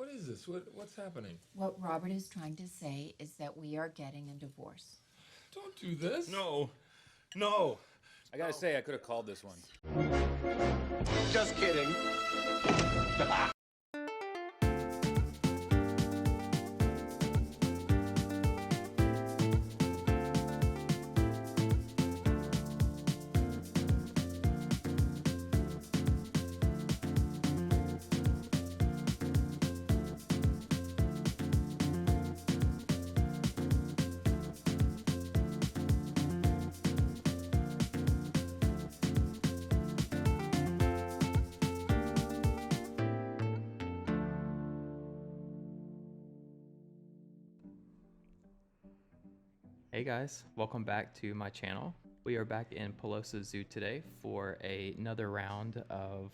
What is this? What's happening? What Robert is trying to say is that we are getting a divorce. Don't do this. No. I gotta say, I could have called this one. Just kidding. Hey guys, welcome back to my channel. We are back in Pilosa Zoo today for another round of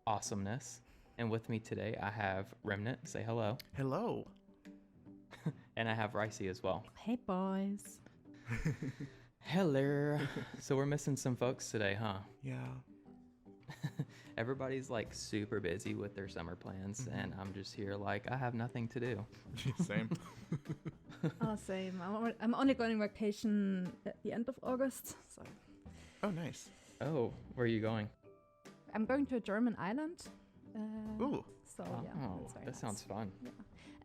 awesomeness. And with me today, I have Remnant. Say hello. Hello. And I have Rycie as well. Hey boys. Hello. So we're missing some folks today, huh? Yeah. Everybody's like super busy with their summer plans, and I'm just here like I have nothing to do. Same. Oh, same. I'm only going on vacation at the end of August. So Oh, nice. Oh, where are you going? I'm going to a German island. Ooh. So yeah, that's very that nice. sounds fun. Yeah.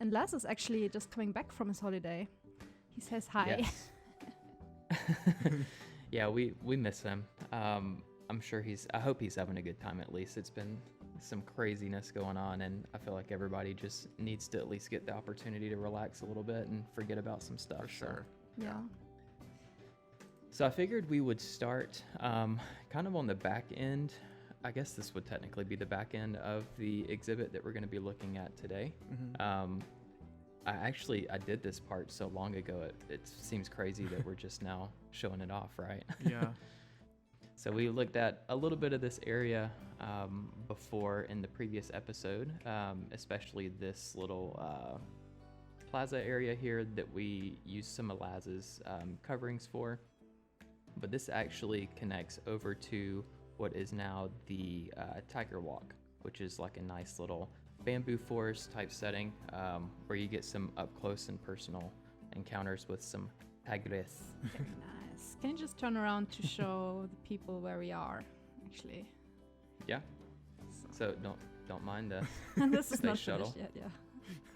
And Lazz is actually just coming back from his holiday. He says hi. Yes. Yeah, we miss him. I'm sure I hope he's having a good time at least. It's been some craziness going on, and I feel like everybody just needs to at least get the opportunity to relax a little bit and forget about some stuff. For sure. Yeah. So I figured we would start kind of on the back end. I guess this would technically be the back end of the exhibit that we're going to be looking at today. I did this part so long ago, it seems crazy that we're just now showing it off, right? Yeah. So we looked at a little bit of this area before in the previous episode, especially this little plaza area here that we used some of Lazz's coverings for. But this actually connects over to what is now the Tiger Walk, which is like a nice little bamboo forest type setting where you get some up close and personal encounters with some tigers. Very nice. Can you just turn around to show the people where we are, actually? Yeah. So don't mind us. And this is Space not shuttle. finished yet,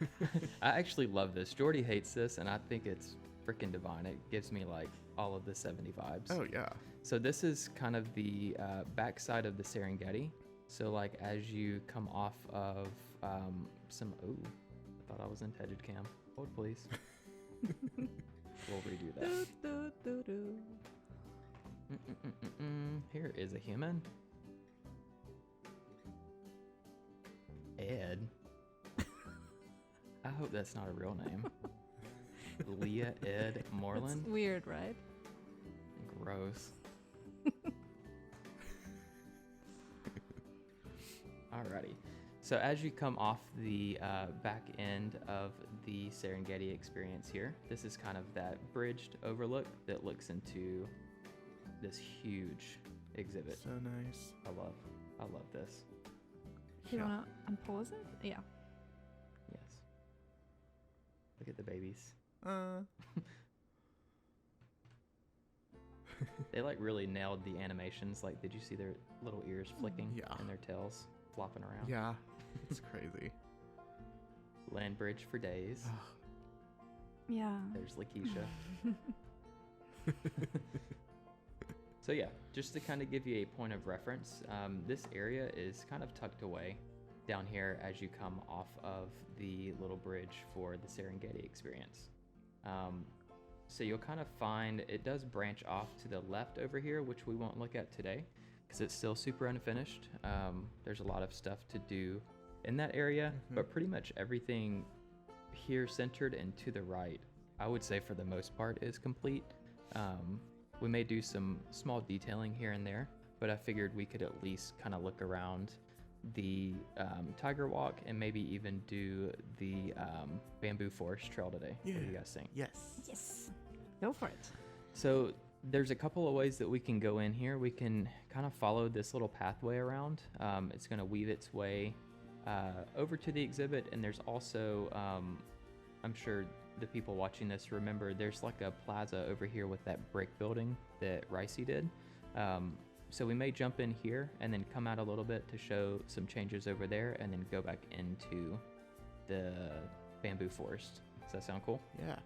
yeah. I actually love this. Jordy hates this, and I think it's freaking divine. It gives me like all of the 70 vibes. Oh, yeah. So this is kind of the backside of the Serengeti. So like as you come off of I thought I was in Tedded Cam. Hold please. We'll redo that. Here is a human. Ed. I hope that's not a real name. Leah Ed Moreland. It's weird, right? Gross. Alrighty. So as you come off the back end of the Serengeti experience here, this is kind of that bridged overlook that looks into this huge exhibit. So nice. I love this. You wanna unpause it? Yeah. Yes. Look at the babies. They like really nailed the animations. Like, did you see their little ears flicking Yeah. and their tails flopping around? Yeah. It's crazy. Land bridge for days. Yeah. There's Lakeisha. So yeah, just to kind of give you a point of reference, this area is kind of tucked away down here as you come off of the little bridge for the Serengeti experience. So you'll kind of find it does branch off to the left over here, which we won't look at today because it's still super unfinished. There's a lot of stuff to do in that area, but pretty much everything here centered and to the right, I would say for the most part, is complete. We may do some small detailing here and there, but I figured we could at least kind of look around the Tiger Walk and maybe even do the Bamboo Forest Trail today. Yeah. What do you guys think? Yes. Yes. Go for it. So there's a couple of ways that we can go in here. We can kind of follow this little pathway around. It's going to weave its way over to the exhibit, and there's also, I'm sure the people watching this remember, there's like a plaza over here with that brick building that Rycie did. So we may jump in here and then come out a little bit to show some changes over there, and then go back into the bamboo forest. Does that sound cool? Yeah.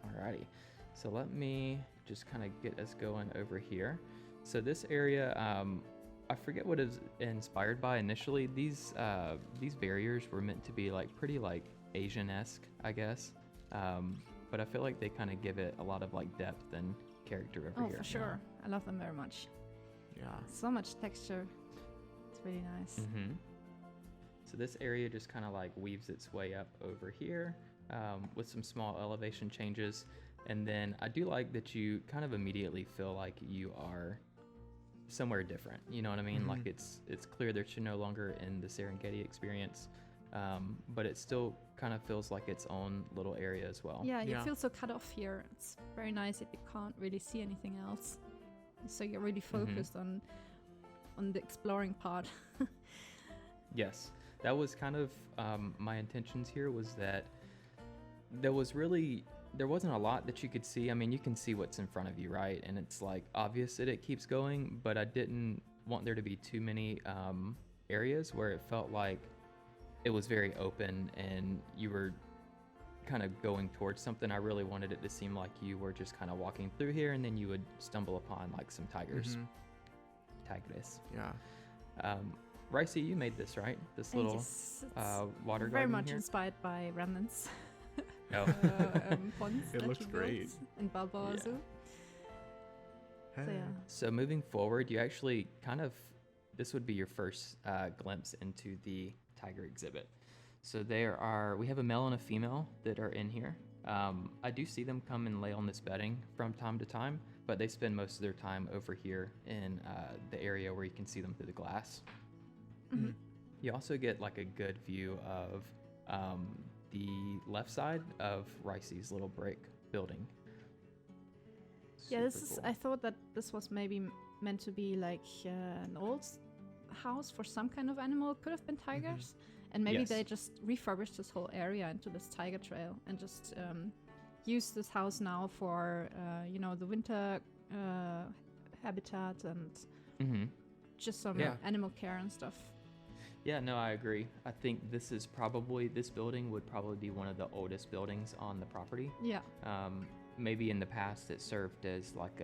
Alrighty. So let me just kind of get us going over here. So this area, I forget what is inspired by initially. These barriers were meant to be like pretty like Asian-esque, I guess. But I feel like they kind of give it a lot of like depth and character over here. For sure. I love them very much. Yeah. So much texture. It's really nice. Mm-hmm. So this area just kind of like weaves its way up over here with some small elevation changes. And then I do like that you kind of immediately feel like you are somewhere different. You know what I mean? Mm-hmm. Like it's clear that you're no longer in the Serengeti experience, but it still kind of feels like its own little area as well. Yeah, you Yeah. feel so cut off here. It's very nice that you can't really see anything else. So you're really focused on the exploring part. Yes, that was kind of my intentions here, was that there wasn't a lot that you could see. I mean, you can see what's in front of you, right? And it's like obvious that it keeps going, but I didn't want there to be too many areas where it felt like it was very open and you were kind of going towards something. I really wanted it to seem like you were just kind of walking through here, and then you would stumble upon like some tigers. Tigress. Yeah. Rycie, you made this, right? This little Yes, it's water very garden much here? inspired by remnants. Oh. Ponds It that looks you great. built in Pilosa Yeah. Zoo. So Hey. yeah. So moving forward, you actually this would be your first glimpse into the tiger exhibit. So we have a male and a female that are in here. I do see them come and lay on this bedding from time to time, but they spend most of their time over here in the area where you can see them through the glass. Mhm. You also get like a good view of the left side of Rycie's little brick building. Yeah, this Super is. cool. I thought that this was maybe meant to be like an old house for some kind of animal. Could have been tigers, and maybe Yes. they just refurbished this whole area into this tiger trail and just use this house now for the winter habitat and Mm-hmm. just some Yeah. animal care and stuff. Yeah, no, I agree. I think this building would probably be one of the oldest buildings on the property. Yeah. Maybe in the past it served as like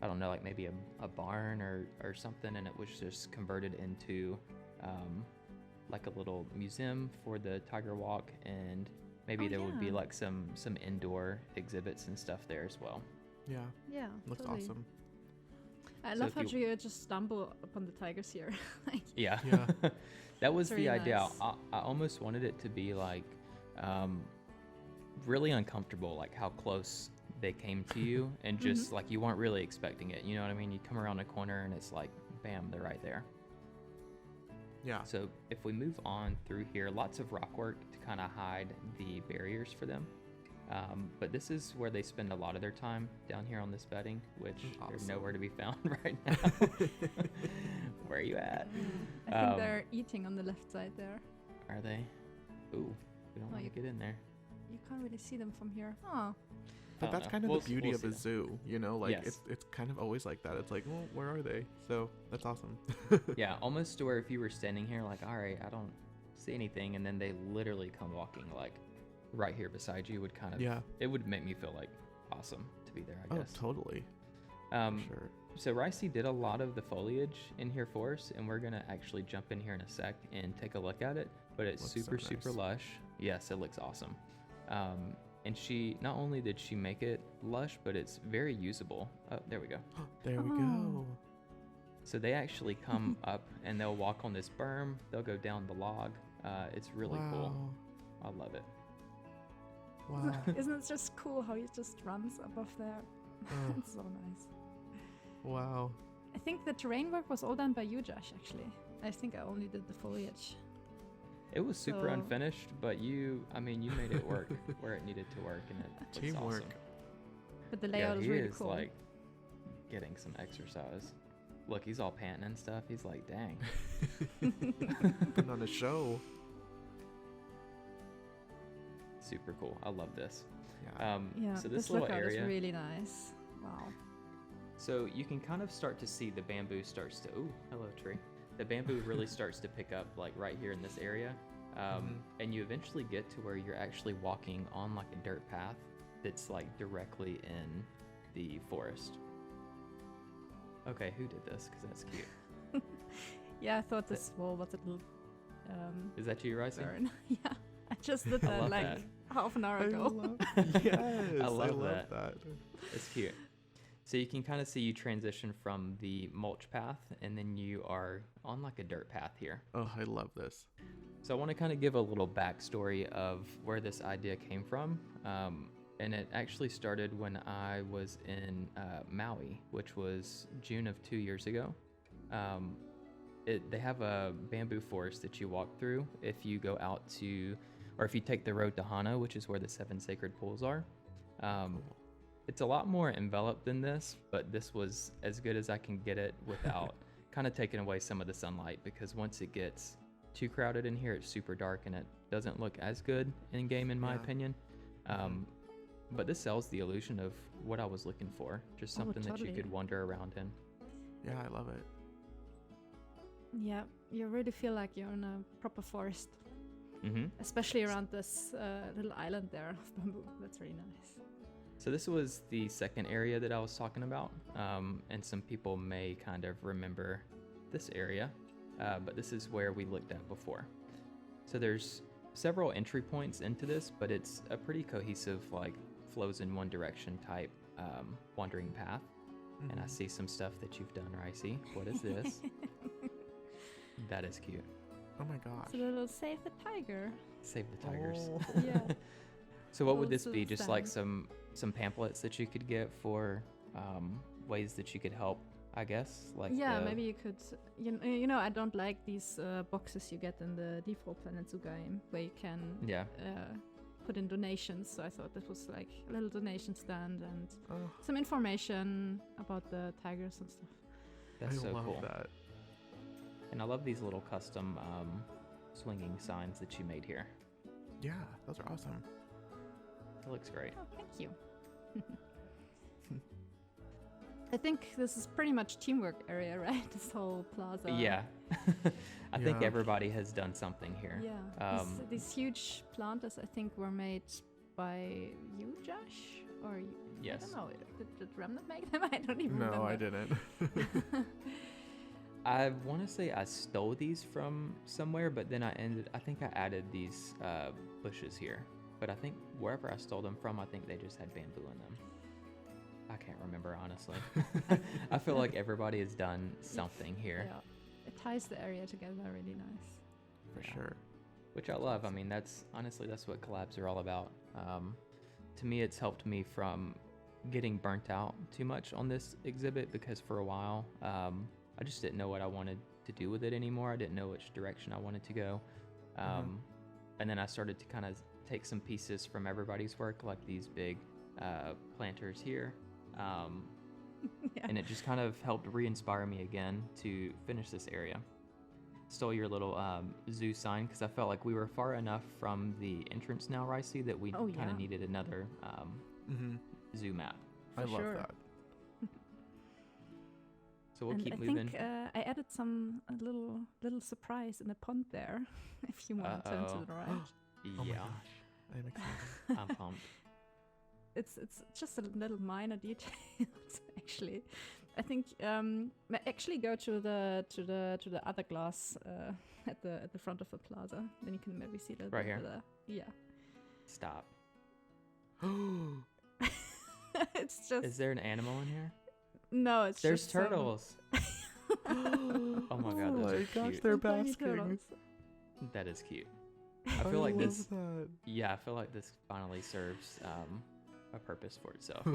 like maybe a barn or something, and it was just converted into like a little museum for the tiger walk, and maybe there would be yeah. like some indoor exhibits and stuff there as well. Yeah. Yeah. Looks totally. awesome. I So love if how you- you just stumble upon the tigers here. Like, Yeah. Yeah. That was It's the really idea. nice. I almost wanted it to be like really uncomfortable, like how close they came to you, and just like you weren't really expecting it. You know what I mean? You come around a corner and it's like, bam, they're right there. Yeah. So if we move on through here, lots of rock work to kind of hide the barriers for them. But this is where they spend a lot of their time, down here on this bedding, which they're Awesome. nowhere to be found right now. Where are you at? I think Um, they're eating on the left side there. Are they? Ooh, we don't want you- to get in there. You can't really see them from here. Oh, But I that's don't kind know. of the beauty We'll of see a that. zoo, you know? Like, Yes. it's kind of always like that. It's like, well, where are they? So that's awesome. Yeah, almost to where if you were standing here, like, all right, I don't see anything, and then they literally come walking like right here beside you, would kind of Yeah. it would make me feel like awesome to be there, I Oh, guess. totally. Sure. So Rycie did a lot of the foliage in here for us, and we're gonna actually jump in here in a sec and take a look at it. But it's Looks so super, super nice. lush. Yes, it looks awesome. And she not only did she make it lush, but it's very usable. Oh, there we go. There we Oh. go. So they actually come up and they'll walk on this berm. They'll go down the log. It's really cool. I love it. Wow. isn't it just cool how he just runs above there? Oh, It's so nice. wow. I think the terrain work was all done by you, Josh, actually. I think I only did the foliage. It was super So- unfinished, but you made it work where it needed to work, and it looks Teamwork. awesome. But the Yeah, layout is he really is cool. like getting some exercise. Look, he's all panting and stuff. He's like, dang. Putting on a show. Super cool. I love this. Yeah. Yeah, So this this little lookout area. is really nice. Wow. So you can kind of start to see the bamboo starts to. Ooh, hello tree. The bamboo really starts to pick up like right here in this area, and you eventually get to where you're actually walking on like a dirt path that's like directly in the forest. Okay, who did this? Because that's cute. Yeah, I thought this wall was a little Is that you, Rycie? burn. Yeah, I just did I that love like that. half an hour I ago. love, yes, I love that. that. It's cute. So you can kind of see you transition from the mulch path, and then you are on like a dirt path here. Oh, I love this. So I want to kind of give a little backstory of where this idea came from. And it actually started when I was in Maui, which was June of 2 years ago. They have a bamboo forest that you walk through if you go out to, or if you take the road to Hana, which is where the 7 sacred pools are. It's a lot more enveloped than this, but this was as good as I can get it without kind of taking away some of the sunlight, because once it gets too crowded in here, it's super dark and it doesn't look as good in game, in my opinion. But this sells the illusion of what I was looking for, just something that you totally. could wander around in. Yeah, I love it. Yeah, you really feel like you're in a proper forest, Mm-hmm. especially around this little island there of bamboo. That's really nice. So this was the second area that I was talking about, and some people may kind of remember this area, but this is where we looked at before. So there's several entry points into this, but it's a pretty cohesive, like, flows in one direction type wandering path. And I see some stuff that you've done, Rycie. What is this? That is cute. Oh my gosh. It's a little save the tiger. Save the tigers. Oh. Yeah. So what would Little this be? food Just like stand. some pamphlets that you could get for ways that you could help, I guess? Like Yeah, the- maybe you could. You know, I don't like these boxes you get in the default Planet Zoo game where you can Yeah. put in donations. So I thought this was like a little donation stand and Oh, some information about the tigers and stuff. That's I so love cool. that. And I love these little custom swinging signs that you made here. Yeah, those are awesome. It looks great. Oh, thank you. I think this is pretty much teamwork area, right? This whole plaza. Yeah. I think Yeah. everybody has done something here. Yeah. These huge planters, I think, were made by you, jAsh? Or Yes. I don't know. Did Remnant make them? I don't even remember. No, I didn't. I want to say I stole these from somewhere, but then I think I added these bushes here. But I think wherever I stole them from, I think they just had bamboo in them. I can't remember, honestly. I feel like everybody has done something here, Yeah. It ties the area together really nice. For Yeah. sure. which I love. I mean, that's what collabs are all about. To me, it's helped me from getting burnt out too much on this exhibit, because for a while, I just didn't know what I wanted to do with it anymore. I didn't know which direction I wanted to go. And then I started to kind of take some pieces from everybody's work, like these big planters here. Yeah. And it just kind of helped re-inspire me again to finish this area. Stole your little zoo sign because I felt like we were far enough from the entrance now, Rycie, that we kind yeah. of needed another zoo map. I For love sure. that. So we'll And keep I moving. think I added a little surprise in the pond there, if you want to turn to the right. Oh my Yeah, gosh. I'm excited. I'm pumped. It's just a little minor detail, actually. I think actually go to the other glass at the front of the plaza. Then you can maybe see the Right here? Yeah. Stop. It's just Is there an animal in here? no. It's There's just some- turtles. Oh my god, Oh those my are gosh, cute. they're some tiny basking. turtles. That is cute. I feel like love this. that. Yeah, I feel like this finally serves a purpose for itself.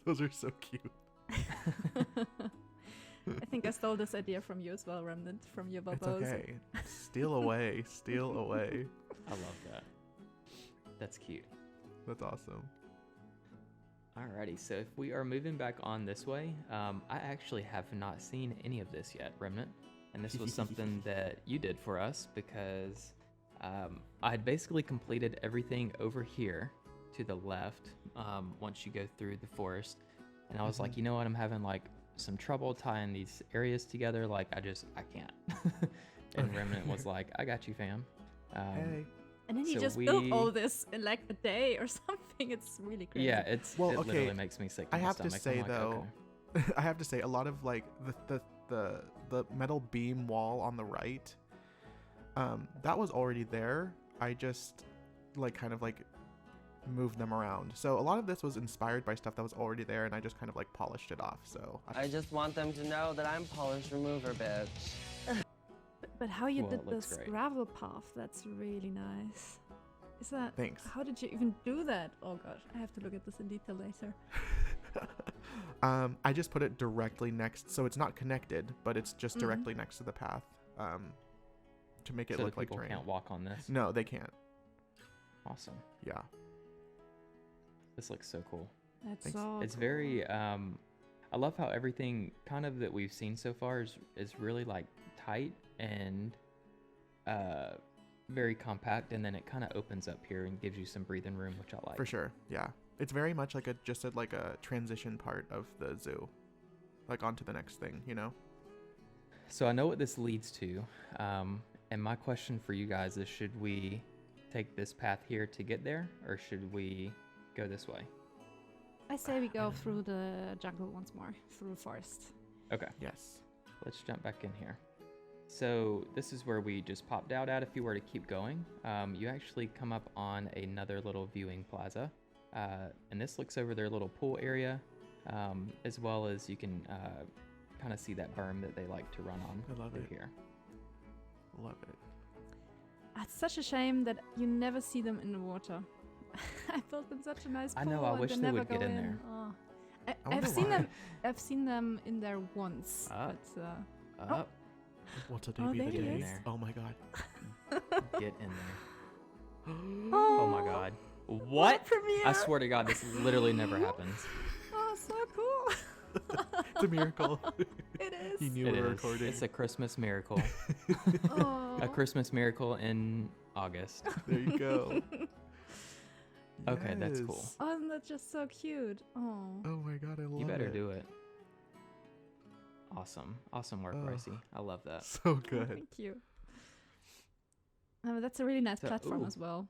Those are so cute. I think I stole this idea from you as well, Remnant, from your It's bubbles. okay. Steal away. Steal away. I love that. That's cute. That's awesome. All Alrighty, so if we are moving back on this way, I actually have not seen any of this yet, Remnant. And this was something that you did for us because I had basically completed everything over here to the left once you go through the forest. And I was like, you know what, I'm having like some trouble tying these areas together. Like, I can't. And Remnant was like, I got you, fam. Hey. And then he So just built all this in like a day or something. It's really crazy. Yeah, it Well, okay, literally makes me sick to I my have to stomach. say I'm like, though, okay. I have to say a lot of like the metal beam wall on the right, that was already there. I just like kind of like moved them around. So a lot of this was inspired by stuff that was already there, and I just kind of like polished it off. So I just want them to know that I'm polish remover, bitch. But how you Well, did it looks this great. gravel path, that's really nice. Is that... Thanks. How did you even do that? Oh gosh, I have to look at this in detail later. I just put it directly next, so it's not connected, but it's just directly next to the path, to make it So look the like people terrain. can't walk on this. No, they can't. Awesome. Yeah. This looks so cool. That's Thanks. so It's cool. very I love how everything kind of that we've seen so far is really like tight and very compact, and then it kind of opens up here and gives you some breathing room, which I like. For sure. Yeah. It's very much like a transition part of the zoo, like onto the next thing, you know? So I know what this leads to, and my question for you guys is, should we take this path here to get there, or should we go this way? I say we go through the jungle once more, through the forest. Okay, Yes. let's jump back in here. So this is where we just popped out at. If you were to keep going, you actually come up on another little viewing plaza, and this looks over their little pool area, as well as you can kind of see that berm that they like to run on. I love through it. here. Love it. It's such a shame that you never see them in the water. I built them such a nice pool. I know, I and wish they never would get go in there. Oh. I I've wonder seen why. them. I've seen them in there once, Ah. but Up, What's a day Oh, be the there he day? is. There. Oh my god. get in there. oh, Oh my god. What? premiere! I swear to God, this literally never happens. Oh, so cool! It's a miracle. It is. He knew It we were is. recording. It's a Christmas miracle. Oh. A Christmas miracle in August. There you go. Okay, that's cool. Yes. Oh, isn't that just so cute? Oh. Oh my god, I love it. You better do it. Awesome. Awesome work, Ugh. Rycie. I love that. So Oh, good. thank you. That's a really nice So- platform ooh. as well.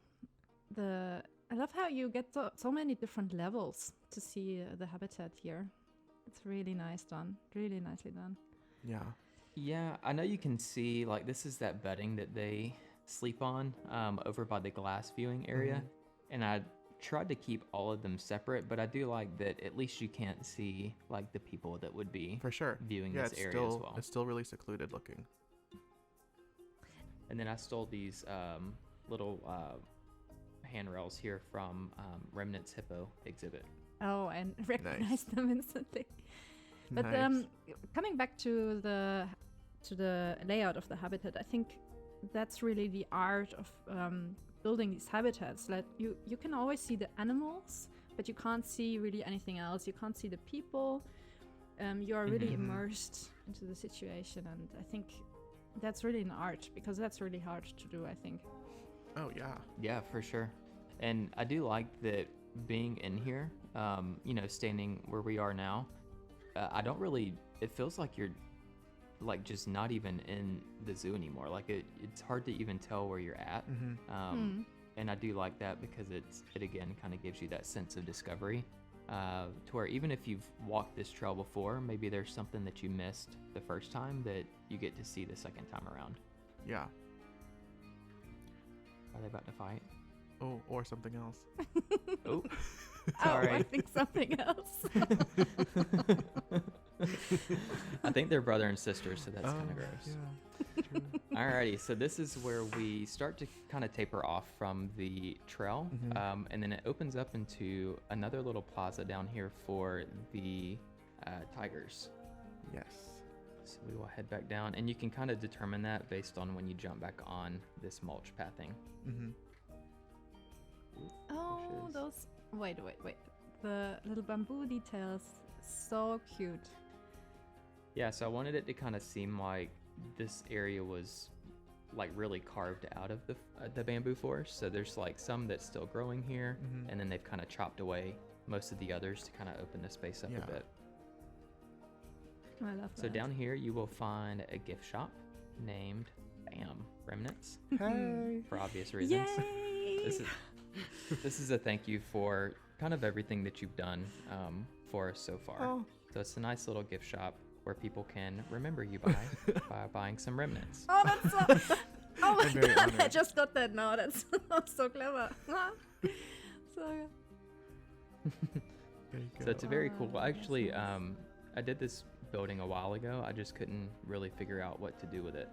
I love how you get so many different levels to see the habitat here. It's really nice done. Really nicely done. Yeah. Yeah, I know you can see, like, this is that bedding that they sleep on over by the glass viewing area. And I tried to keep all of them separate, but I do like that at least you can't see, like, the people that would be For sure. viewing Yeah, this it's area still as well. it's still really secluded looking. And then I stole these little handrails here from Remnant's Hippo exhibit. Oh, and recognize them instantly. But Nice. coming back to the layout of the habitat, I think that's really the art of building these habitats. Like you can always see the animals, but you can't see really anything else. You can't see the people. You are really immersed into the situation, and I think that's really an art, because that's really hard to do, I think. Oh yeah. Yeah, for sure. And I do like that being in here, you know, standing where we are now, I don't really, it feels like you're like just not even in the zoo anymore. Like it's hard to even tell where you're at. And I do like that because it again kind of gives you that sense of discovery, to where even if you've walked this trail before, maybe there's something that you missed the first time that you get to see the second time around. Yeah. Are they about to fight? Oh, or something else. Oh, Oh, I sorry. think something else. I think they're brother and sister, so that's kind Oh, of gross. Yeah. True. Alrighty, so this is where we start to kind of taper off from the trail, and then it opens up into another little plaza down here for the tigers. Yes. So we will head back down, and you can kind of determine that based on when you jump back on this mulch pathing. Mm-hmm. Oh, Bushes. those. Wait. the little bamboo details. So cute. Yeah, so I wanted it to kind of seem like this area was like really carved out of the bamboo forest. So there's like some that's still growing here, and then they've kind of chopped away most of the others to kind of open the space up a bit. I love that. So down here you will find a gift shop named Bam Remnants Hey. for obvious reasons. Yay! This is a thank you for kind of everything that you've done for us so far. Oh. So it's a nice little gift shop where people can remember you by buying some remnants. Oh, that's so. Oh my I'm very god! I honored. just got that now. That's so clever. So There you go. So it's a very cool. Oh, that's Actually, nice. I did this building a while ago. I just couldn't really figure out what to do with it,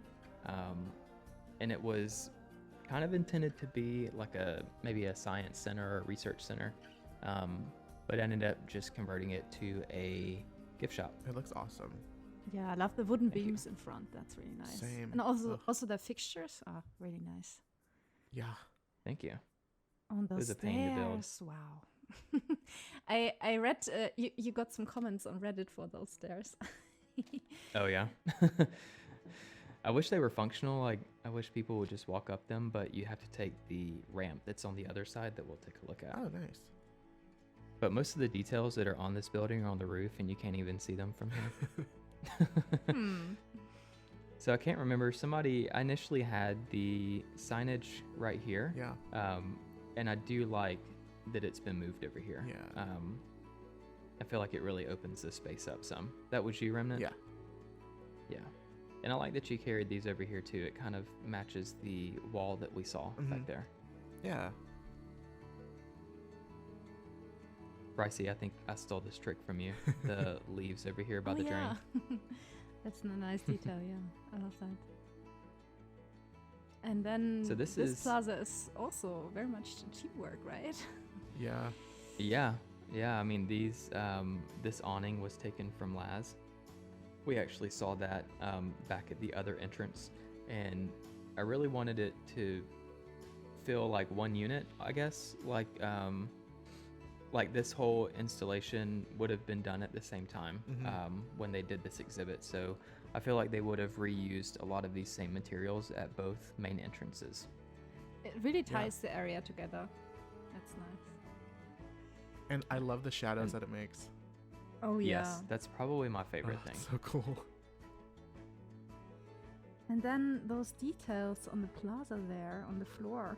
and it was kind of intended to be like maybe a science center or a research center, but I ended up just converting it to a gift shop. It looks awesome. yeah, I love the wooden Thank you. beams in front. That's really nice. Same. And Ugh. also the fixtures are really nice. Yeah. Thank you. On those was a pain to build. stairs, wow. I read you got some comments on Reddit for those stairs. Oh yeah. I wish they were functional. Like I wish people would just walk up them, but you have to take the ramp that's on the other side that we'll take a look at. Oh, nice. But most of the details that are on this building are on the roof, and you can't even see them from here. So I can't remember. I initially had the signage right here. Yeah. And I do like that it's been moved over here. Yeah. I feel like it really opens the space up some. That was you, Remnant? Yeah. Yeah. And I like that you carried these over here too. It kind of matches the wall that we saw back there. Yeah. Rycie, I think I stole this trick from you. The leaves over here by the drain. That's a nice detail, yeah. I love that. And then So this is- plaza is also very much teamwork, right? Yeah. Yeah. I mean, this awning was taken from Lazz. We actually saw that back at the other entrance, and I really wanted it to feel like one unit, I guess. Like this whole installation would have been done at the same time when they did this exhibit. So I feel like they would have reused a lot of these same materials at both main entrances. It really ties the area together. That's nice. And I love the shadows that it makes. Oh yeah. Yes, that's probably my favorite Oh, thing. it's so cool. And then those details on the plaza there on the floor.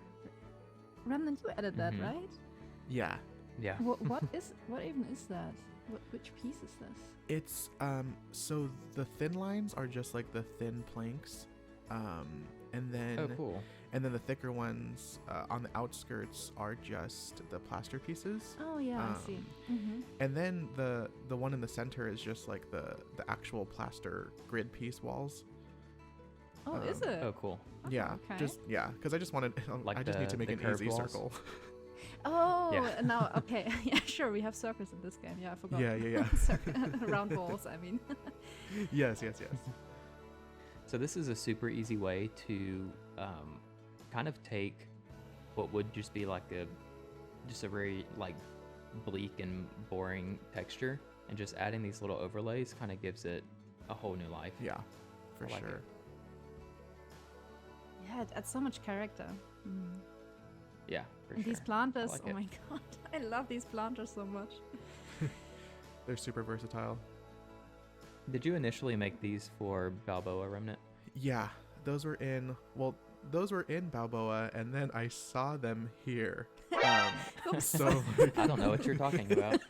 Remnant, you added that, Mhm. right? Yeah. Yeah. What even is that? Which piece is this? It's so the thin lines are just like the thin planks, and then Oh, cool. and then the thicker ones on the outskirts are just the plaster pieces. Oh yeah, I see. And then the one in the center is just like the actual plaster grid piece walls. Oh, is it? Oh, cool. Yeah, okay. because I just wanted Like I just need to the- make the an curved easy walls? circle. Oh, Yeah. now okay. Yeah, sure. We have circles in this game. Yeah, I forgot. Yeah. Round balls. I mean. Yes. So this is a super easy way to kind of take what would just be like a very like bleak and boring texture, and just adding these little overlays kind of gives it a whole new life. Yeah, for I like sure. it. Yeah, it adds so much character. Yeah, for And sure. these planters. like Oh it. my god, I love these planters so much. They're super versatile. Did you initially make these for Balboa Remnant? Yeah, those were in Balboa, and then I saw them here. So I don't know what you're talking about.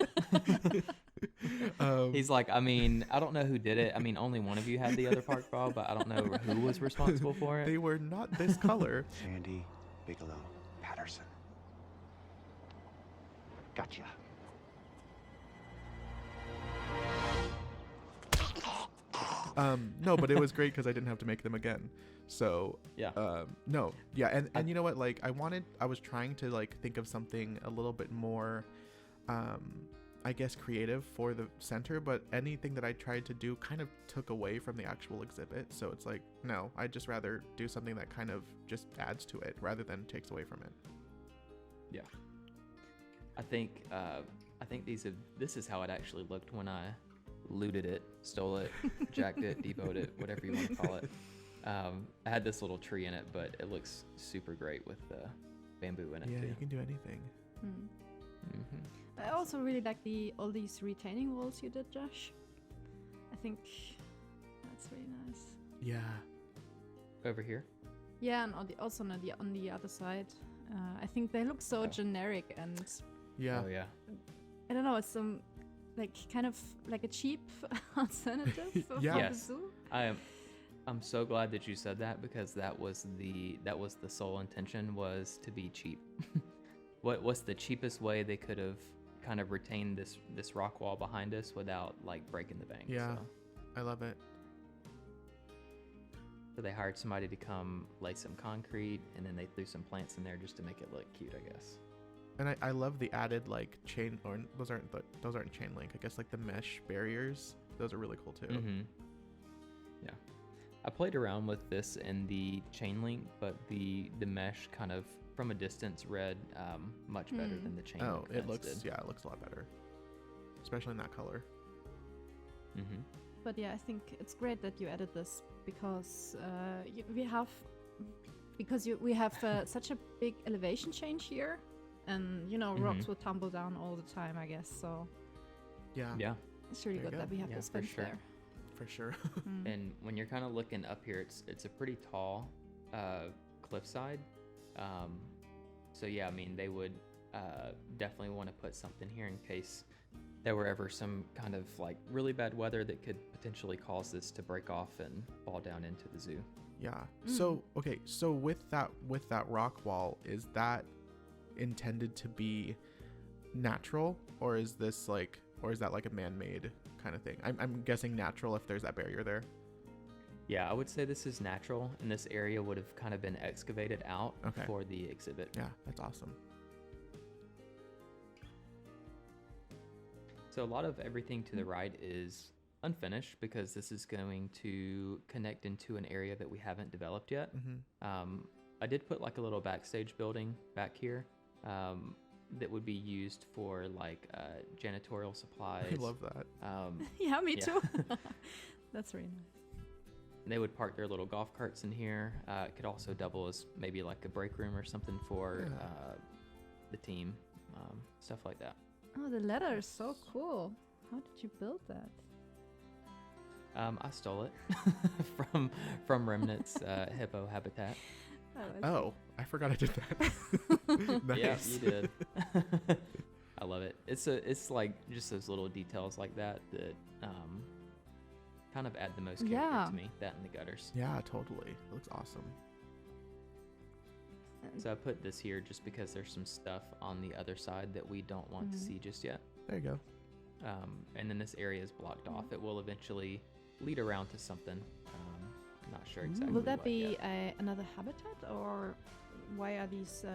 He's like, I mean, I don't know who did it. I mean, only one of you had the other park ball, but I don't know who was responsible for it. they were not this color. Sandy Bigelow Patterson. Gotcha. No, but it was great because I didn't have to make them again. So Yeah. no, yeah, and you know what? Like I was trying to like think of something a little bit more, I guess creative for the center, but anything that I tried to do kind of took away from the actual exhibit. So it's like, no, I'd just rather do something that kind of just adds to it rather than takes away from it. Yeah. I think this is how it actually looked when I looted it, stole it, jacked it, depoted it, whatever you want to call it. I had this little tree in it, but it looks super great with the bamboo in it Yeah, too. you can do anything. I also really like all these retaining walls you did, jAsh. I think that's really nice. Yeah. Over here. Yeah, and also on the other side, I think they look so generic, and Yeah. Oh yeah. I don't know, it's some like kind of like a cheap alternative for the Yes. zoo. I'm so glad that you said that, because that was the sole intention, was to be cheap. What's the cheapest way they could have kind of retained this rock wall behind us without like breaking the bank? Yeah. So, I love it. so they hired somebody to come lay some concrete, and then they threw some plants in there just to make it look cute, I guess. And I love the added like chain, or those aren't chain link. I guess like the mesh barriers. Those are really cool too. Mm-hmm. Yeah. I played around with this in the chain link, but the mesh kind of from a distance read much better than the chain Oh, link it fence looks did. yeah, it looks a lot better, especially in that color. Mm-hmm. But yeah, I think it's great that you added this, because we have such a big elevation change here, and rocks will tumble down all the time, I guess. So Yeah. Yeah. it's really There you good that go. we have Yeah, this for fence sure. there. For sure. And when you're kind of looking up here, it's a pretty tall cliffside. So yeah, I mean, they would definitely want to put something here in case there were ever some kind of like really bad weather that could potentially cause this to break off and fall down into the zoo. Yeah. So okay, so with that rock wall, is that intended to be natural, or is that like a man-made kind of thing? I'm guessing natural if there's that barrier there. Yeah, I would say this is natural, and this area would have kind of been excavated out Okay. for the exhibit. Yeah, that's awesome. So a lot of everything to the right is unfinished, because this is going to connect into an area that we haven't developed yet. I did put like a little backstage building back here that would be used for like janitorial supplies. I love that. Yeah, me Yeah. too. That's really nice. They would park their little golf carts in here. It could also double as maybe like a break room or something for the team, stuff like that. Oh, the ladder is so cool. How did you build that? I stole it from Remnant's hippo habitat. Oh, I forgot I did that. Nice. Yeah, you did. I love it. It's like just those little details like that kind of add the most character Yeah. to me. That and the gutters. Yeah, totally. It looks awesome. So I put this here just because there's some stuff on the other side that we don't want to see just yet. There you go. And then this area is blocked off. It will eventually lead around to something. Not sure exactly. Will that what be yet. another habitat, or why are these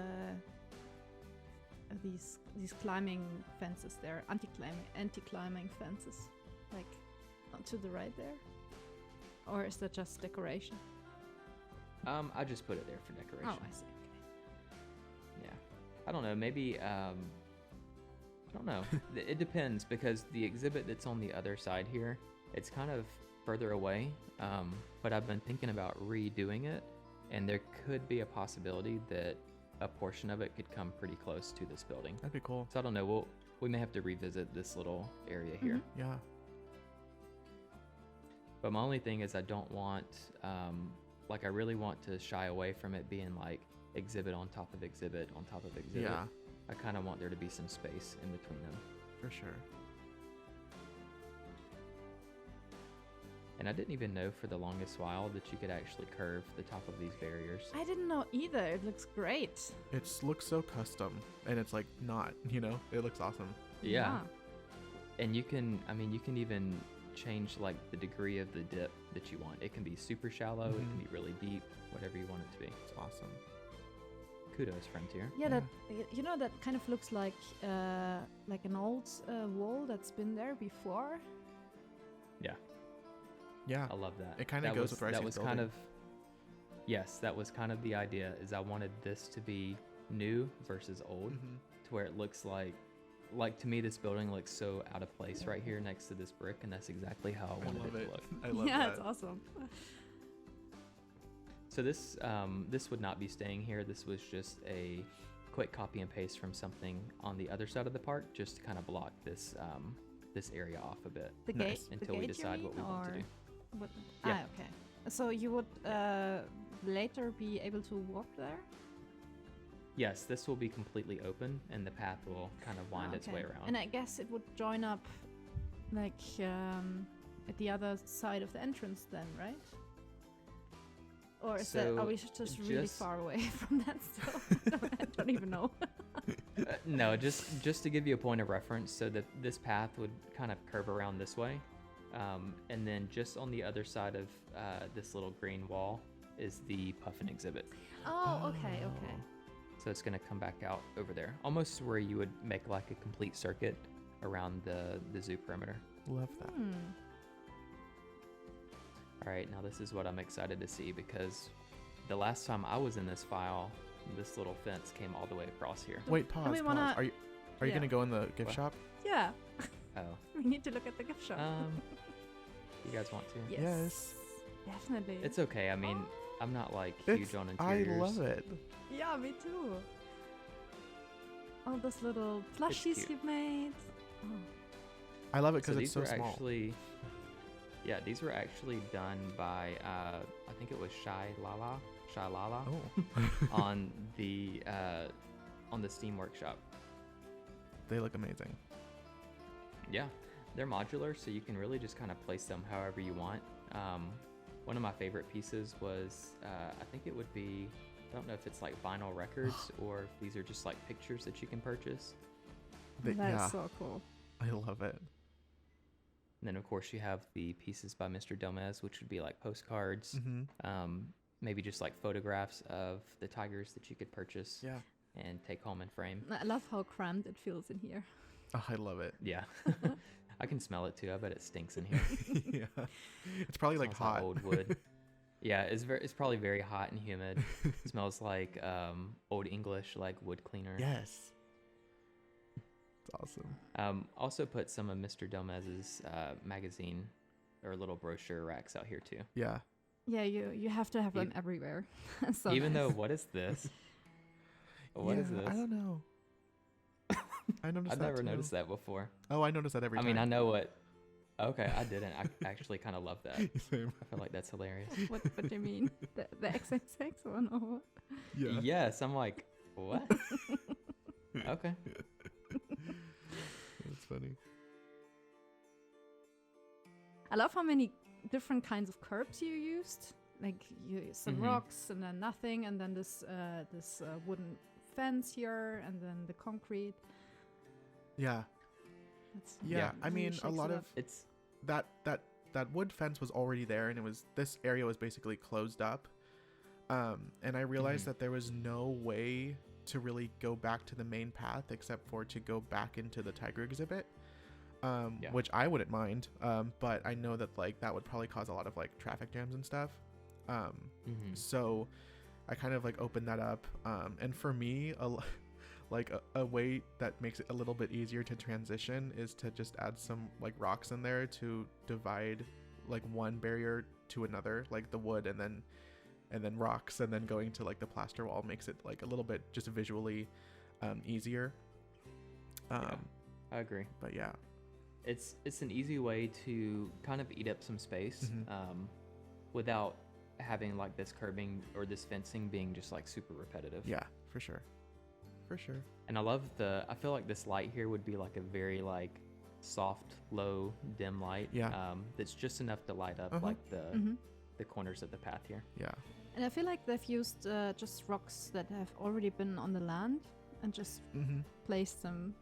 climbing fences there? Anti-climbing fences, like to the right there, or is that just decoration? I just put it there for decoration. Oh, I see. Okay. Yeah. I don't know. Maybe. I don't know. It depends, because the exhibit that's on the other side here, it's kind of further away. But I've been thinking about redoing it, and there could be a possibility that a portion of it could come pretty close to this building. That'd be cool. So I don't know. We may have to revisit this little area here. Yeah. But my only thing is I don't want, I really want to shy away from it being like exhibit on top of exhibit on top of exhibit. Yeah. I kind of want there to be some space in between them. For sure. And I didn't even know for the longest while that you could actually curve the top of these barriers. I didn't know either. It looks great. It looks so custom, and it's like not, it looks awesome. Yeah. And you can even change like the degree of the dip that you want. It can be super shallow, it can be really deep, whatever you want it to be. It's awesome. Kudos, Frontier. Yeah, that kind of looks like an old wall that's been there before. Yeah. Yeah. I love that. It kind of goes with Rycie's That was building. kind of, yes, that was kind of the idea, is I wanted this to be new versus old, to where it looks like like to me, this building looks so out of place right here next to this brick, and that's exactly how I wanted love it it. to look. I love Yeah, that. it's awesome. So this would not be staying here. This was just a quick copy and paste from something on the other side of the park, just to kind of block this this area off a bit The Nice. gate until the we gate, you decide what we mean, want to or do. what? Yeah. Ah, okay. So you would later be able to walk there? Yes, this will be completely open, and the path will kind of wind its way around. And I guess it would join up, like, at the other side of the entrance then, right? Or is that, are So, we just really just- far away from that still? I don't even know. No, just to give you a point of reference, so that this path would kind of curve around this way, and then just on the other side of this little green wall is the puffin exhibit. Oh, okay, okay. So it's going to come back out over there, almost where you would make like a complete circuit around the zoo perimeter. Love that. All right, now this is what I'm excited to see, because the last time I was in this file, this little fence came all the way across here. Wait, pause. we Pause. wanna- Are you yeah. gonna go in the gift What? shop? Yeah, Oh, we need to look at the gift shop. you guys want to? Yes. Definitely. It's okay. I mean, I'm not like It's, huge on I interiors. love it. Yeah, me too. All those little plushies cute. you've made. Oh. I love it So because these it's so were small. actually, yeah, these were actually done by I think it was Shy Lala Oh. on the Steam Workshop. They look amazing. Yeah, they're modular, so you can really just kind of place them however you want. One of my favorite pieces was I think it would be, I don't know if it's like vinyl records or if these are just like pictures that you can purchase. They- That's yeah, so cool. I love it. And then of course you have the pieces by Mr. Gomez, which would be like postcards, Mm-hmm. maybe just like photographs of the tigers that you could purchase Yeah. and take home and frame. I love how crammed it feels in here. Oh, I love it. Yeah, I can smell it too. I bet it stinks in here. Yeah. It's probably like Smells hot. old wood. Yeah, it's probably very hot and humid. It smells like old English, like wood cleaner. Yes. It's awesome. Also put some of Mr. Gomez's magazine or little brochure racks out here too. Yeah. Yeah, you have to have them Ev- everywhere. So Even nice. though, what is this? What is Yeah, this? I don't know. I noticed I've that never too. noticed that before. Oh, I noticed that every I time. mean, I know what. Okay, I didn't. I actually kind of love that. Same. I feel like that's hilarious. what do you mean? The XXX one or what? Yeah. Yes, I'm like, what? Okay. That's funny. I love how many different kinds of curbs you used. Like you some Mhm. rocks and then nothing, and then this wooden fence here, and then the concrete. Yeah. That's Yeah. Yeah. I mean, shakes a lot it of up. It's that wood fence was already there, and this area was basically closed up. And I realized Mhm. that there was no way to really go back to the main path except for to go back into the tiger exhibit. Yeah. Which I wouldn't mind. But I know that like that would probably cause a lot of like traffic jams and stuff. mhm. So I kind of like opened that up. And for me, a way that makes it a little bit easier to transition is to just add some like rocks in there to divide like one barrier to another, like the wood and then rocks, and then going to like the plaster wall makes it like a little bit just visually easier. Yeah, I agree. But yeah. It's an easy way to kind of eat up some space Mhm. without having like this curbing or this fencing being just like super repetitive. Yeah, for sure. For sure. And I feel like this light here would be like a very like soft, low, dim light. Yeah. That's just enough to light up Uh-huh. like Mhm. the corners of the path here. Yeah. And I feel like they've used just rocks that have already been on the land and just Mm-hmm. placed them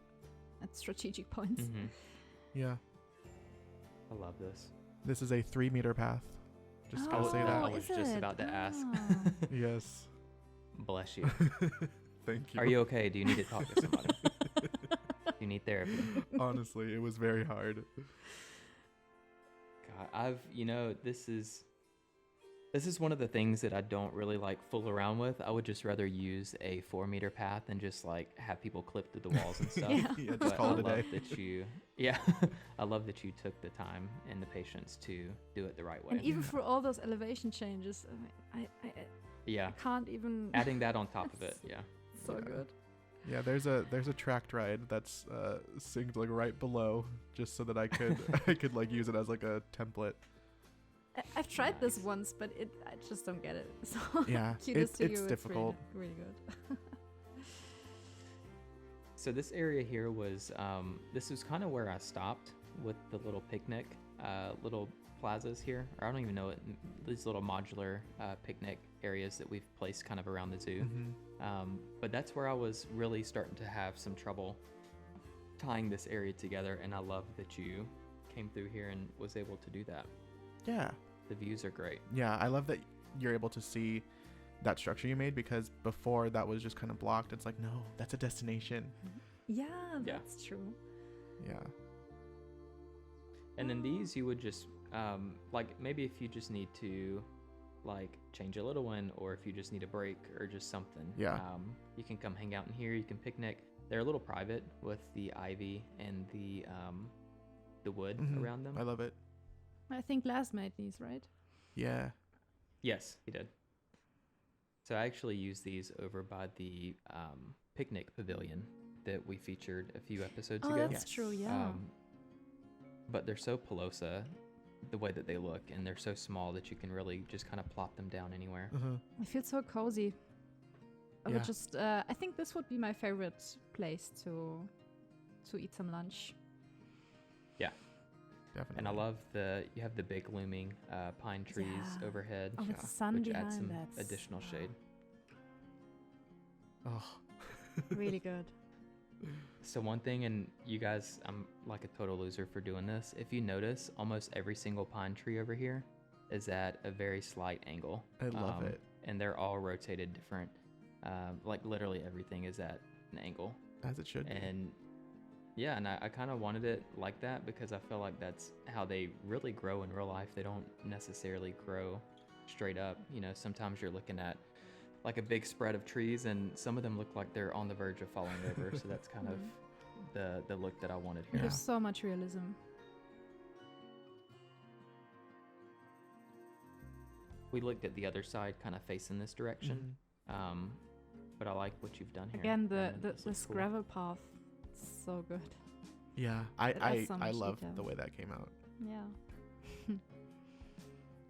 at strategic points. Mm-hmm. Yeah. I love this. This is a 3-meter path. Just gonna say Oh, that. I was just about to ask. Ah. Yes. Bless you. Thank you. Are you okay? Do you need to talk to somebody? Do you need therapy? Honestly, it was very hard. God, this is This is one of the things that I don't really like fool around with. I would just rather use a 4-meter path and just like have people clip through the walls and stuff. Yeah. Yeah, But just call I it a love day. that you, I love that you took the time and the patience to do it the right way. And even for all those elevation changes, I yeah, can't even. adding that on top of it, yeah. So Yeah. good. Yeah, there's a tracked ride that's synced like right below, just so that I could I could like use it as like a template. I've tried this Nice. once, but I just don't get it. So Yeah, kudos to it's you. difficult. It's really, really good. So this area here was, this was kind of where I stopped with the little picnic, little plazas here, or I don't even know it, these little modular picnic areas that we've placed kind of around the zoo. Mhm. But that's where I was really starting to have some trouble tying this area together, and I love that you came through here and was able to do that. Yeah, The views are great. yeah, I love that you're able to see that structure you made, because before that was just kind of blocked. It's like, no, that's a destination. Yeah, Yeah. that's true. Yeah. And then these you would just, like maybe if you just need to like change a little one, or if you just need a break or just something, Yeah. you can come hang out in here. You can picnic. They're a little private with the ivy and the wood Mhm. around them. I love it. I think Lazz made these, right? Yeah. Yes, he did. So I actually used these over by the picnic pavilion that we featured a few episodes Oh, ago. that's true. Yeah. But they're so Pilosa, the way that they look, and they're so small that you can really just kind of plop them down anywhere. Uh-huh. I feel so cozy. I Yeah. would just. I think this would be my favorite place to eat some lunch. Definitely. And I love you have the big looming pine trees Yeah. overhead, Oh, with Yeah. the sun which behind. adds some That's additional shade. Oh. really good. So one thing, and you guys, I'm like a total loser for doing this. If you notice, almost every single pine tree over here is at a very slight angle. I love it. And they're all rotated different. Like literally everything is at an angle. As it should be. And yeah, and I kind of wanted it like that because I feel like that's how they really grow in real life. They don't necessarily grow straight up. You know, sometimes you're looking at like a big spread of trees, and some of them look like they're on the verge of falling over. So that's kind of the look that I wanted here. Yeah. There's so much realism. We looked at the other side, kind of facing this direction. Mhm. But I like what you've done here. Again, the This looks cool. gravel path, so good. Yeah. It adds so I much love detail. the way that came out. Yeah.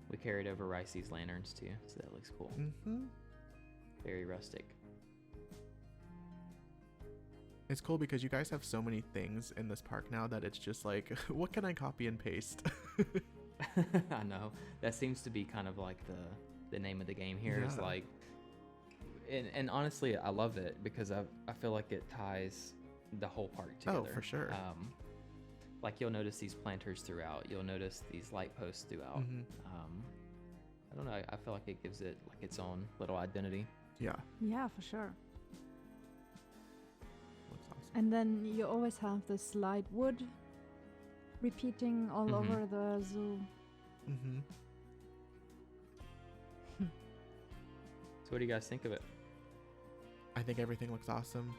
We carried over Rycie's lanterns too, so that looks cool. Mm-hmm. Very rustic. It's cool because you guys have so many things in this park now that it's just like, what can I copy and paste? I know. That seems to be kind of like the name of the game here. Is Yeah. like, and honestly, I love it because I feel like it ties the whole park together. Oh, for sure. Like you'll notice these planters throughout. You'll notice these light posts throughout. Mhm. I don't know. I feel like it gives it like its own little identity. Yeah. Yeah, for sure. Looks awesome. And then you always have this light wood repeating all Mhm. over the zoo. Mm-hmm. So what do you guys think of it? I think everything looks awesome.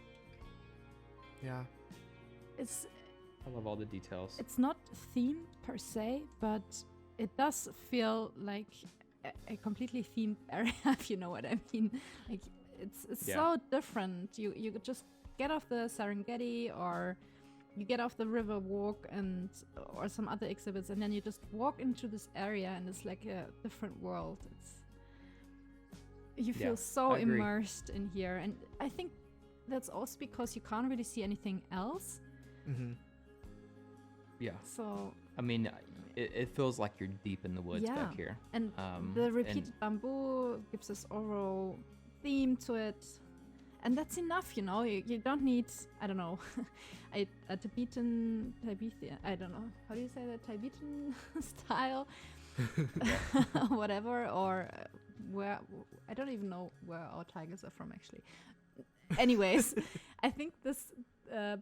Yeah. It's I love all the details. it's not themed per se, but it does feel like a completely themed area, if you know what I mean. Like it's Yeah. so different. You could just get off the Serengeti, or you get off the river walk and or some other exhibits, and then you just walk into this area, and it's like a different world. You feel Yeah, so I agree. immersed in here, and I think that's also because you can't really see anything else. Mm-hmm. Yeah. So I mean, it feels like you're deep in the woods Yeah. back here. and And the repeated bamboo gives this overall theme to it, and that's enough, you know. You don't need, I don't know, a Tibetan, I don't know, how do you say that, Tibetan style, whatever, or where, I don't even know where our tigers are from, actually. Anyways, I think this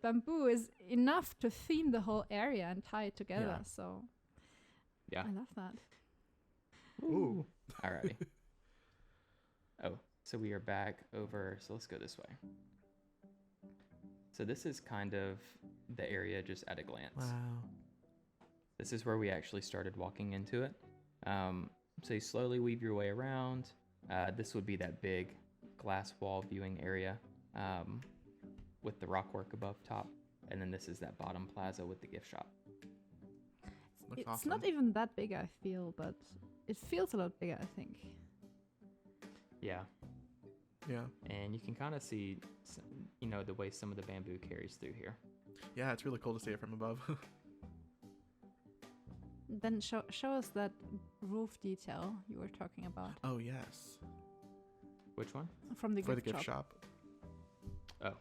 bamboo is enough to theme the whole area and tie it together, Yeah. so Yeah. I love that. Ooh. Alrighty. Oh, so we are back over. So let's go this way. So this is kind of the area just at a glance. Wow. This is where we actually started walking into it. So you slowly weave your way around. This would be that big glass wall viewing area with the rockwork above top. And then this is that bottom plaza with the gift shop. Looks It's awesome. not even that big, I feel, but it feels a lot bigger, I think. Yeah. Yeah. And you can kind of see, the way some of the bamboo carries through here. Yeah, it's really cool to see it from above. Then show us that roof detail you were talking about Oh, yes. Which one? from the For the gift gift shop. Oh.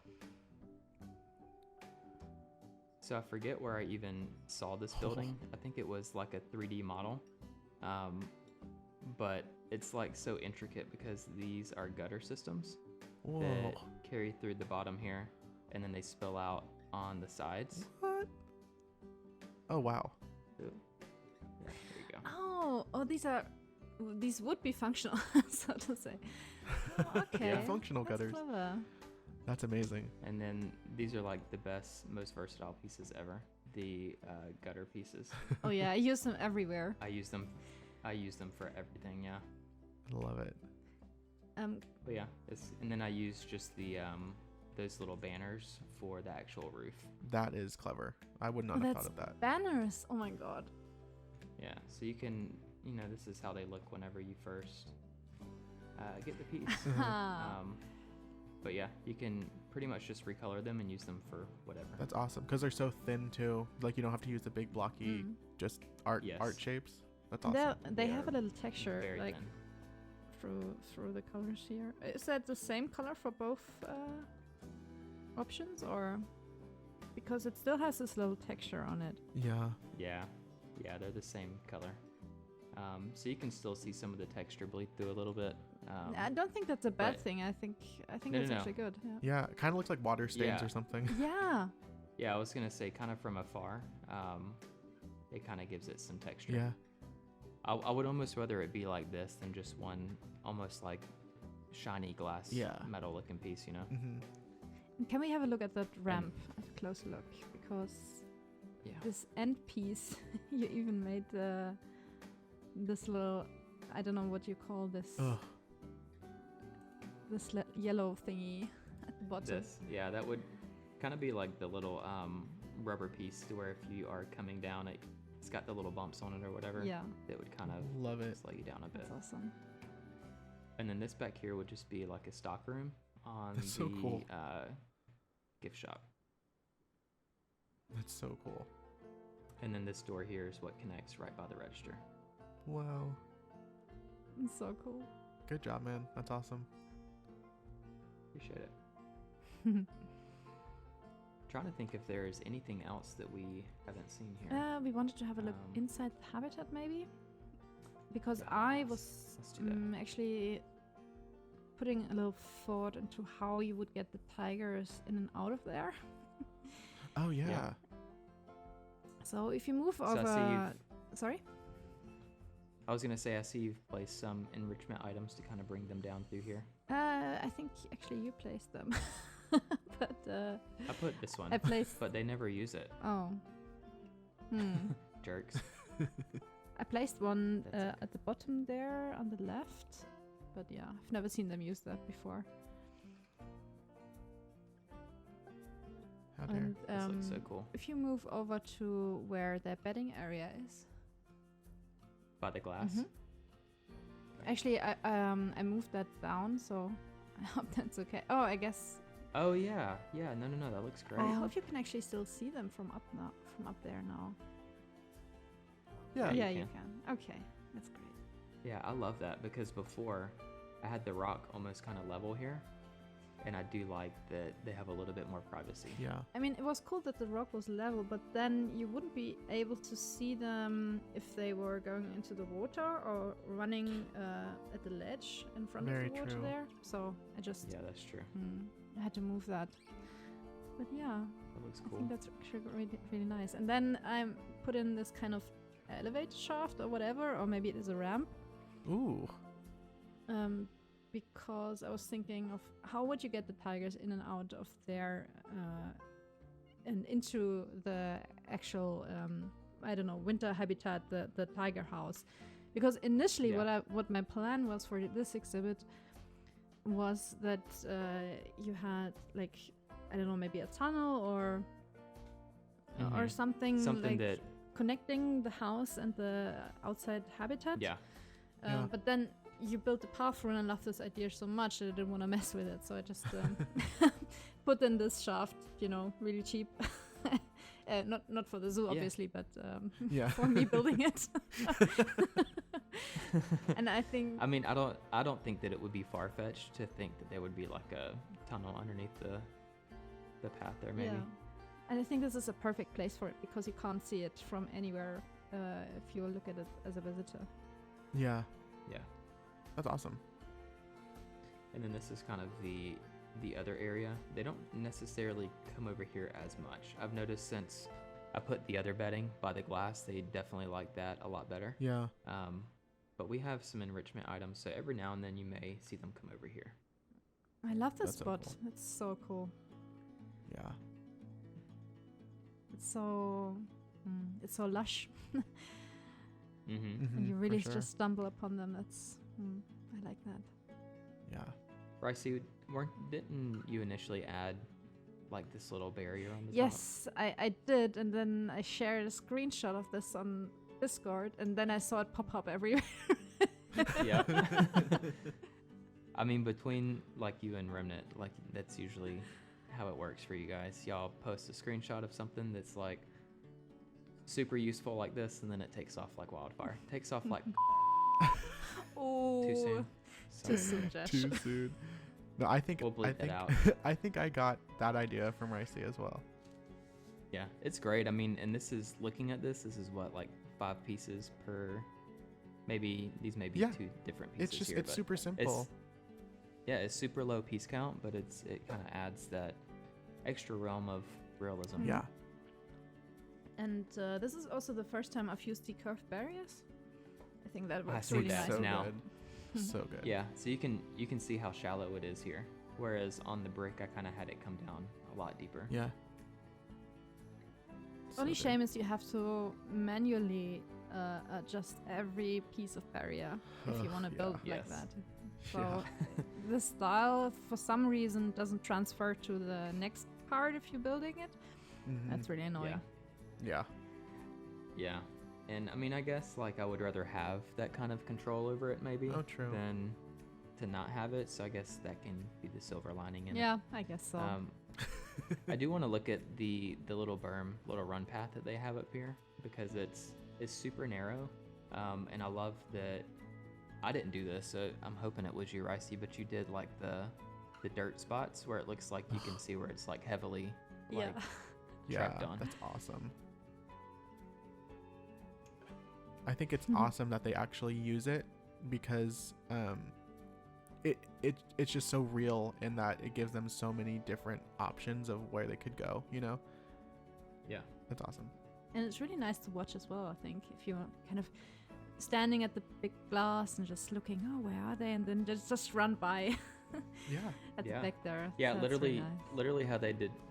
So I forget where I even saw this building. I think it was like a 3D model. But it's like so intricate because these are gutter systems Whoa. that carry through the bottom here and then they spill out on the sides. What? Oh, wow. Ooh. Yeah, there you go. Oh, these would be functional, so to say. Oh, okay. Yeah, functional That's gutters. clever. That's amazing. And then these are like the best, most versatile pieces ever. The gutter pieces. Oh yeah, I use them everywhere. I use them for everything, yeah. I love it. But yeah, and then I use just the those little banners for the actual roof. That is clever. I would not have That's thought of that. banners. Oh my god. Yeah, so you can, this is how they look whenever you first get the piece. But yeah, you can pretty much just recolor them and use them for whatever. That's awesome because they're so thin too. Like you don't have to use the big blocky, just art Yes. shapes. That's awesome. They They have a are little texture Very like thin. through the colors here. Is that the same color for both options, or because it still has this little texture on it? Yeah. Yeah, they're the same color. So you can still see some of the texture bleed through a little bit. I don't think that's a bad but- thing. I think No, that's no. actually good. Yeah. Yeah. It kind of looks like water stains Yeah. or something. Yeah. Yeah, I was gonna say kind of from afar, it kind of gives it some texture. Yeah. I would almost rather it be like this than just one almost like shiny glass metal looking piece, Mm-hmm. And can we have a look at that ramp? At a closer look, because Yeah. this end piece, you even made this little, I don't know what you call this. Ugh. This yellow thingy at the bottom. Yeah, that would kind of be like the little rubber piece to where if you are coming down, it's got the little bumps on it or whatever. Yeah, That would kind of Love it. slow you down a bit. that's awesome. And then this back here would just be like a stock room on That's the so cool. gift shop. That's so cool. And then this door here is what connects right by the register. Wow. It's so cool. Good job, man. That's awesome. Appreciate it. Trying to think if there is anything else that we haven't seen here. We wanted to have a look inside the habitat, maybe, because I was let's do that. actually putting a little thought into how you would get the tigers in and out of there. Oh yeah. Yeah. So if you move So I see over, sorry. I was gonna say I see you've placed some enrichment items to kind of bring them down through here. I think actually you placed them, but I put this one, I placed. but they never use it. Oh. Jerks. I placed one That's at the bottom there on the left, but yeah, I've never seen them use that before. How dare. And This looks so cool. if you move over to where the bedding area is, By the glass. Mhm. Actually, I moved that down, so I hope that's okay. Oh, I guess. Oh yeah, yeah. No, that looks great. I hope you can actually still see them from up there now. Yeah. Yeah, you you can. Okay, that's great. Yeah, I love that because before I had the rock almost kind of level here, and I do like that they have a little bit more privacy. Yeah. I mean, it was cool that the rock was level, but then you wouldn't be able to see them if they were going into the water or running at the ledge in front Very of the water true. there. So I just Yeah, that's true. I had to move that. But yeah, That looks I cool. think that's actually really, really nice. And then I put in this kind of elevator shaft or whatever, or maybe it is a ramp Ooh. Because I was thinking of how would you get the tigers in and out of there and into the actual I don't know, winter habitat, the tiger house. Because initially what my plan was for this exhibit was that you had like, I don't know, maybe a tunnel or something like that connecting the house and the outside habitat. Yeah. But then you built the path through, and I love this idea so much that I didn't want to mess with it. So I just put in this shaft, really cheap. Not for the zoo, obviously, but for me building it. And I think. I mean, I don't think that it would be far fetched to think that there would be like a tunnel underneath the path there, maybe. Yeah. And I think this is a perfect place for it because you can't see it from anywhere if you look at it as a visitor. Yeah. Yeah. That's awesome. And then this is kind of the other area. They don't necessarily come over here as much. I've noticed since I put the other bedding by the glass, they definitely like that a lot better. Yeah. But we have some enrichment items, so every now and then you may see them come over here. I love this That's so spot. cool. It's so cool. Yeah. It's so lush. Mm-hmm. And you really sure. just stumble upon them. I like that. Yeah. Rycie, didn't you initially add like this little barrier on the top? Yes, I did, and then I shared a screenshot of this on Discord, and then I saw it pop up everywhere. Yeah. I mean, between like you and Remnant, like that's usually how it works for you guys. Y'all post a screenshot of something that's like super useful like this, and then it takes off like wildfire. Takes off like Oh, too soon. too Sorry. soon, jAsh. Too soon. No, I think We'll bleep that out. I think I got that idea from Rycie as well. Yeah, it's great. I mean, and this is looking at this. This is what, like 5 pieces per. Maybe these may be 2 different pieces It's just here. it's but super simple. it's super low piece count, but it kind of adds that extra realm of realism. Yeah. And this is also the first time I've used the curved barriers. I think that I works see really that nice. So now. good. So good. Yeah, so you can see how shallow it is here, whereas on the brick I kind of had it come down a lot deeper. Yeah. Only So shame is you have to manually adjust every piece of barrier if you want to Yeah. build like Yes. that. Yeah. So the style, for some reason, doesn't transfer to the next part if you're building it. Mhm. That's really annoying. Yeah. Yeah, and I mean, I guess like I would rather have that kind of control over it maybe Oh, true. than to not have it. So I guess that can be the silver lining in it. Yeah, I guess so. I do want to look at the little berm, little run path that they have up here because it's super narrow, and I love that. I didn't do this, so I'm hoping it was you, Rycie, but you did like the dirt spots where it looks like you can see where it's like heavily like Yeah, tracked on. that's awesome. I think it's Mhm. awesome that they actually use it because it's just so real in that it gives them so many different options of where they could go, Yeah. That's awesome. And it's really nice to watch as well, I think, if you're kind of standing at the big glass and just looking, oh, where are they? And then just run by Yeah. at Yeah. the back there. Yeah, That's really literally nice.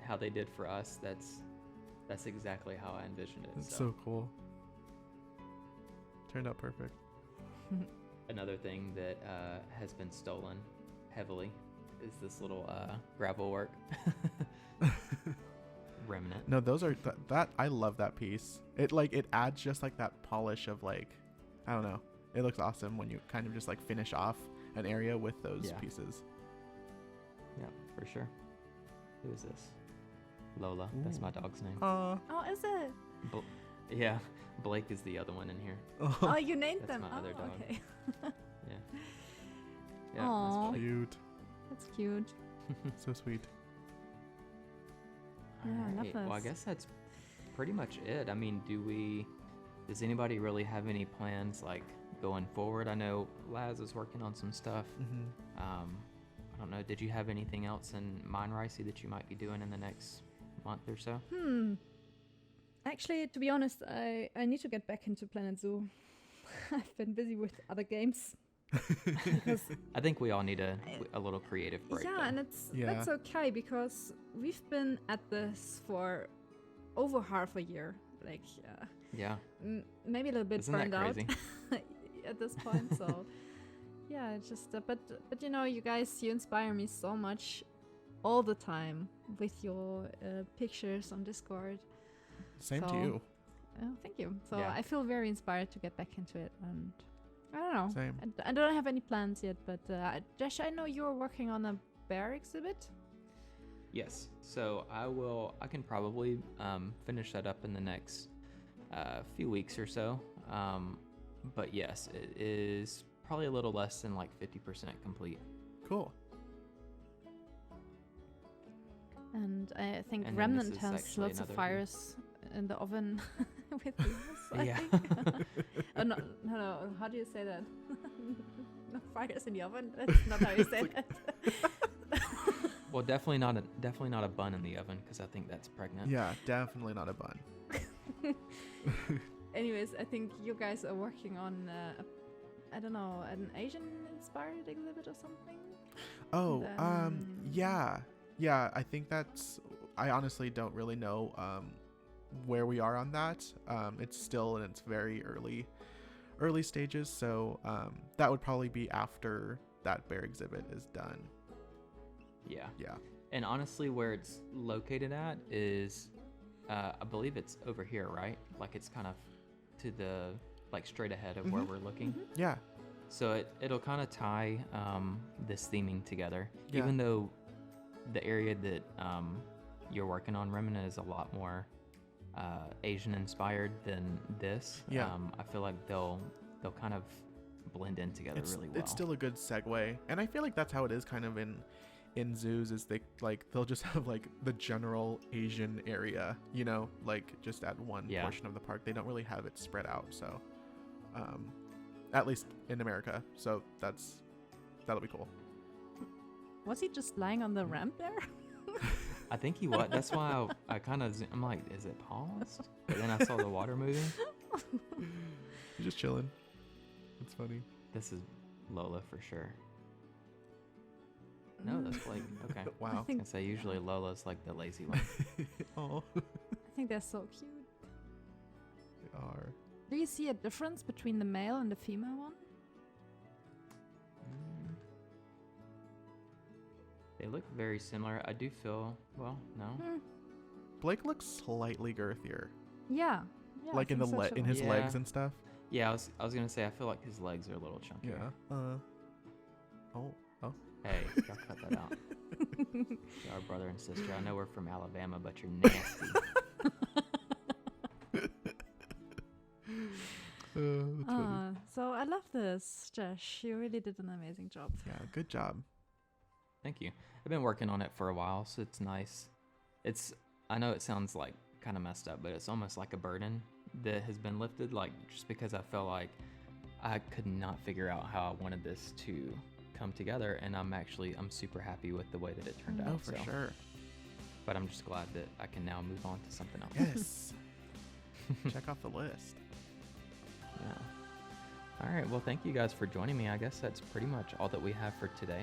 how they did for us. That's exactly how I envisioned it. It's so cool. Turned out perfect. Another thing that has been stolen heavily is this little gravel work. Remnant. No, those are that I love that piece. It adds just like that polish of like, I don't know. It looks awesome when you kind of just like finish off an area with those Yeah. pieces. Yeah, for sure. Who is this? Lola. That's my dog's name. Oh, is it? Yeah, Blake is the other one in here. Oh, you named That's them. my other dog. Okay. Yeah. Yeah, Aw. that's Blake. Cute. That's cute. So sweet. Yeah, I love Alright, well, I this. guess that's pretty much it. I mean, does anybody really have any plans like going forward? I know Lazz is working on some stuff. Mm-hmm. I don't know. Did you have anything else in mind, Rycie, that you might be doing in the next month or so? Actually, to be honest, I need to get back into Planet Zoo. I've been busy with other games Because I think we all need a little creative break. yeah, though. and Yeah. that's okay because we've been at this for over half a year. Like Yeah. maybe a little bit Isn't that burned out crazy? at this point. So yeah, it's just but you know, you guys, you inspire me so much all the time with your pictures on Discord. Same to So- you. Oh, thank you. So Yeah. I feel very inspired to get back into it, and I don't know. Same. I don't have any plans yet, but jAsh, I know you're working on a bear exhibit. Yes. So I can probably finish that up in the next few weeks or so. But yes, it is probably a little less than like 50% complete. Cool. And I think And then Remnant this is has actually lots of another- fires in the oven with these, I Yeah. think. Oh, no, how do you say that? No fires in the oven? That's not how you say that. Well, definitely not a bun in the oven because I think that's pregnant. Yeah, definitely not a bun. Anyways, I think you guys are working on, I don't know, an Asian-inspired exhibit or something? Oh, Then- yeah. Yeah, I think I honestly don't really know where we are on that. It's still in its very early stages, so that would probably be after that bear exhibit is done. Yeah. Yeah. And honestly, where it's located at is, I believe it's over here, right? Like it's kind of to the, like straight ahead of where we're looking. Yeah. So it'll kind of tie this theming together. Yeah. Even though the area that you're working on, Remnant, is a lot more Asian inspired than this. Yeah. I feel like they'll kind of blend in together really well. It's still a good segue, and I feel like that's how it is kind of in zoos, is they'll just have like the general Asian area, you know, like just at one portion of the park. They don't really have it spread out, so at least in America. So that'll be cool. Was he just lying on the ramp there? I think he was. That's why I kind of, I'm like, is it paused? But then I saw the water moving. You're just chilling. It's funny. This is Lola for sure. No, that's Blake. Okay. Wow. I I was think gonna say usually Lola's like the lazy one. Oh, I think they're so cute. they are. Do you see a difference between the male and the female one? They look very similar. I do feel, well, no. Blake looks slightly girthier, Yeah. Yeah, like I in think so too. in his Yeah. legs and stuff. Yeah, I was gonna say I feel like his legs are a little chunkier. Yeah. Oh. Hey, y'all cut that out. You're our brother and sister. I know we're from Alabama, but you're nasty. That's funny. So I love this, jAsh. You really did an amazing job. Yeah, good job. Thank you. I've been working on it for a while, so it's nice. I know it sounds like kind of messed up, but it's almost like a burden that has been lifted, like just because I felt like I could not figure out how I wanted this to come together, and I'm super happy with the way that it turned out. Oh, for so. sure. But I'm just glad that I can now move on to something else. Yes. Check off the list. Yeah. All right. Well, thank you guys for joining me. I guess that's pretty much all that we have for today.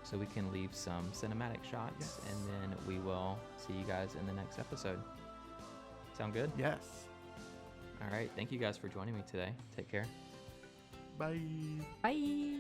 So we can leave some cinematic shots, Yes. and then we will see you guys in the next episode. Sound good? Yes. All right. Thank you guys for joining me today. Take care. Bye. Bye.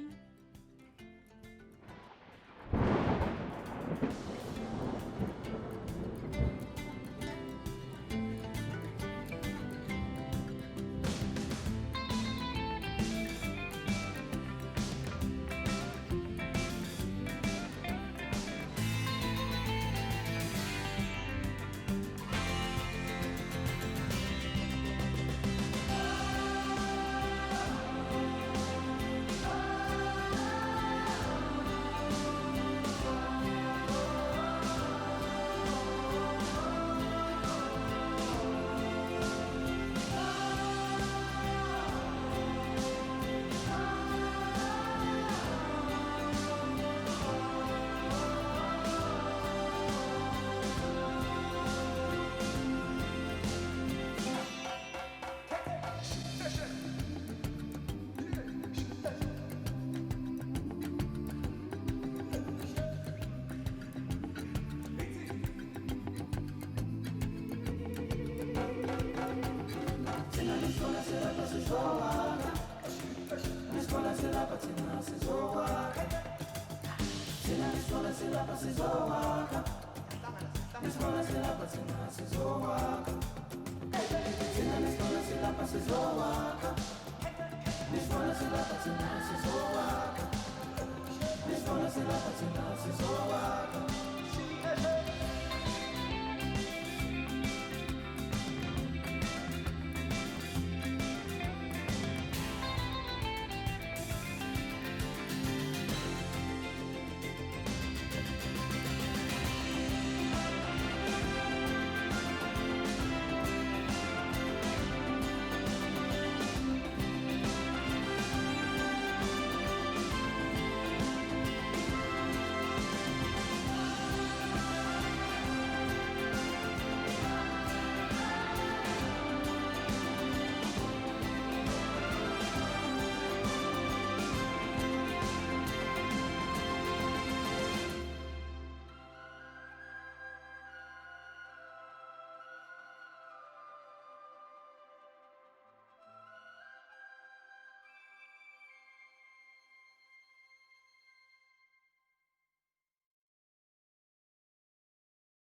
This one is